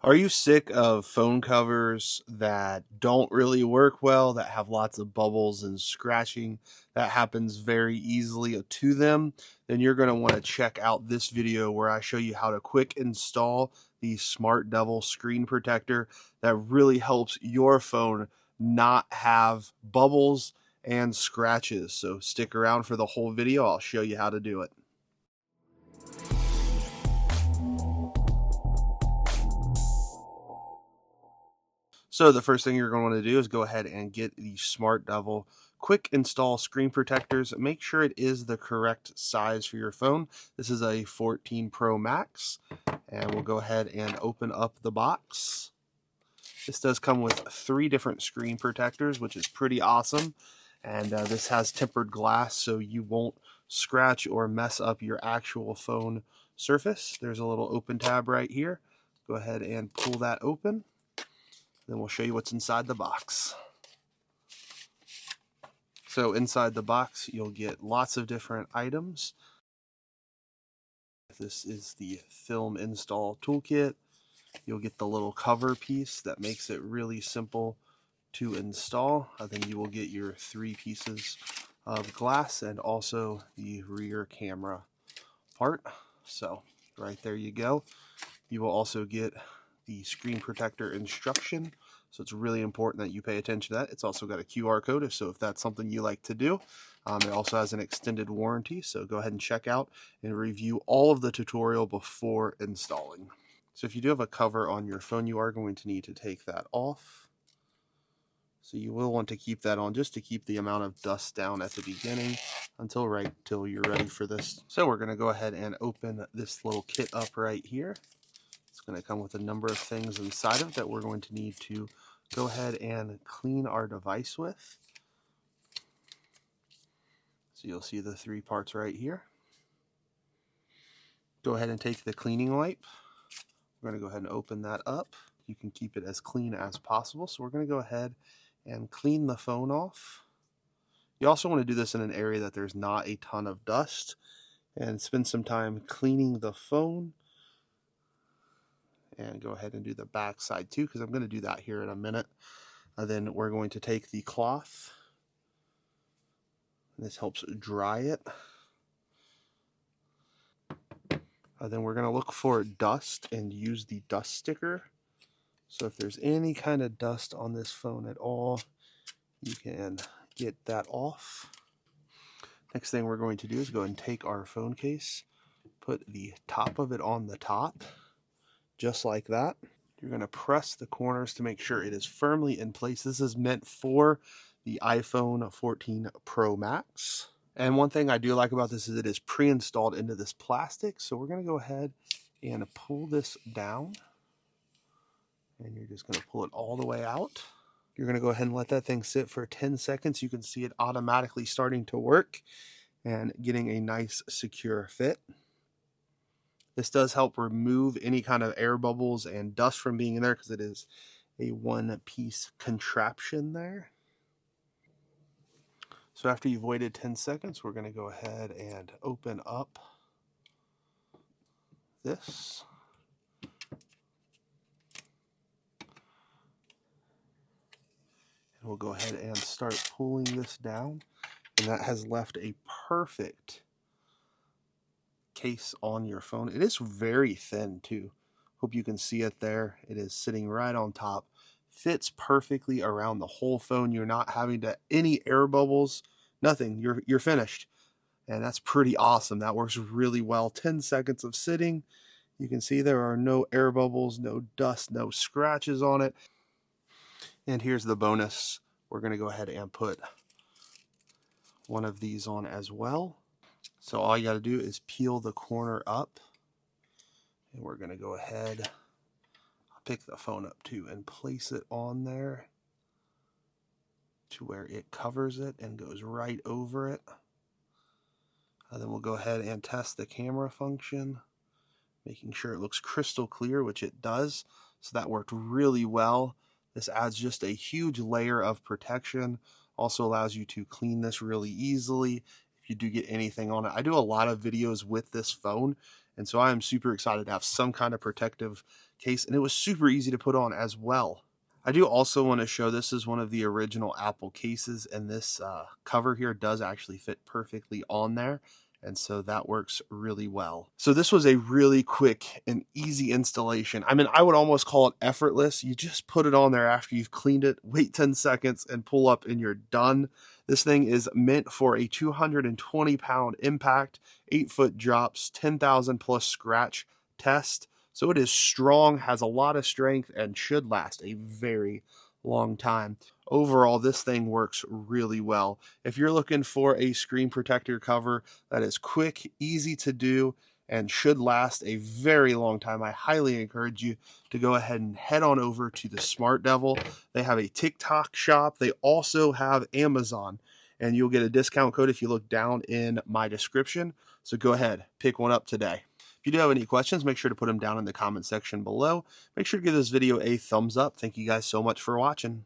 Are you sick of phone covers that don't really work well, that have lots of bubbles and scratching that happens very easily to them? Then you're going to want to check out this video where I show you how to quick install the SmartDevil screen protector that really helps your phone not have bubbles and scratches. So stick around for the whole video. I'll show you how to do it. So the first thing you're going to want to do is go ahead and get the SmartDevil quick install screen protectors. Make sure it is the correct size for your phone. This is a 14 Pro Max, and we'll go ahead and open up the box. This does come with 3 different screen protectors, which is pretty awesome. And this has tempered glass, so you won't scratch or mess up your actual phone surface. There's a little open tab right here. Go ahead and pull that open. Then we'll show you what's inside the box. So inside the box, you'll get lots of different items. This is the film install toolkit. You'll get the little cover piece that makes it really simple to install. Then you will get your 3 pieces of glass and also the rear camera part. So right there you go. You will also get the screen protector instruction. So it's really important that you pay attention to that. It's also got a QR code, if that's something you like to do. It also has an extended warranty, so go ahead and check out and review all of the tutorial before installing. So if you do have a cover on your phone, you are going to need to take that off. So you will want to keep that on just to keep the amount of dust down at the beginning until you're ready for this. So we're going to go ahead and open this little kit up right here. It's going to come with a number of things inside of it that we're going to need to go ahead and clean our device with. So you'll see the 3 parts right here. Go ahead and take the cleaning wipe. We're going to go ahead and open that up. You can keep it as clean as possible. So we're going to go ahead and clean the phone off. You also want to do this in an area that there's not a ton of dust, and spend some time cleaning the phone. And go ahead and do the back side too, because I'm going to do that here in a minute. Then we're going to take the cloth. This helps dry it. Then we're going to look for dust and use the dust sticker. So if there's any kind of dust on this phone at all, you can get that off. Next thing we're going to do is go and take our phone case, put the top of it on the top, just like that. You're going to press the corners to make sure it is firmly in place. This is meant for the iPhone 14 Pro Max. And one thing I do like about this is it is pre-installed into this plastic. So we're going to go ahead and pull this down. And you're just going to pull it all the way out. You're going to go ahead and let that thing sit for 10 seconds. You can see it automatically starting to work and getting a nice secure fit. This does help remove any kind of air bubbles and dust from being in there because it is a one-piece contraption there. So after you've waited 10 seconds, we're going to go ahead and open up this. And we'll go ahead and start pulling this down. And that has left a perfect case on your phone. It is very thin too. Hope you can see it there. It is sitting right on top. Fits perfectly around the whole phone. You're not having to any air bubbles, nothing. You're finished. And that's pretty awesome. That works really well. 10 seconds of sitting. You can see there are no air bubbles, no dust, no scratches on it. And here's the bonus. We're going to go ahead and put one of these on as well. So all you got to do is peel the corner up. And we're going to go ahead, pick the phone up too, and place it on there to where it covers it and goes right over it. And then we'll go ahead and test the camera function, making sure it looks crystal clear, which it does. So that worked really well. This adds just a huge layer of protection. Also allows you to clean this really easily if you do get anything on it. I do a lot of videos with this phone, and so I am super excited to have some kind of protective case, and it was super easy to put on as well. I do also want to show this is one of the original Apple cases, and this cover here does actually fit perfectly on there. And so that works really well. So this was a really quick and easy installation. I mean, I would almost call it effortless. You just put it on there after you've cleaned it, wait 10 seconds and pull up and you're done. This thing is meant for a 220-pound impact, 8-foot drops, 10,000 plus scratch test. So it is strong, has a lot of strength, and should last a very long time. Overall, this thing works really well. If you're looking for a screen protector cover that is quick, easy to do, and should last a very long time, I highly encourage you to go ahead and head on over to the SmartDevil. They have a TikTok shop. They also have Amazon, and you'll get a discount code if you look down in my description. So go ahead, pick one up today. If you do have any questions, make sure to put them down in the comment section below. Make sure to give this video a thumbs up. Thank you guys so much for watching.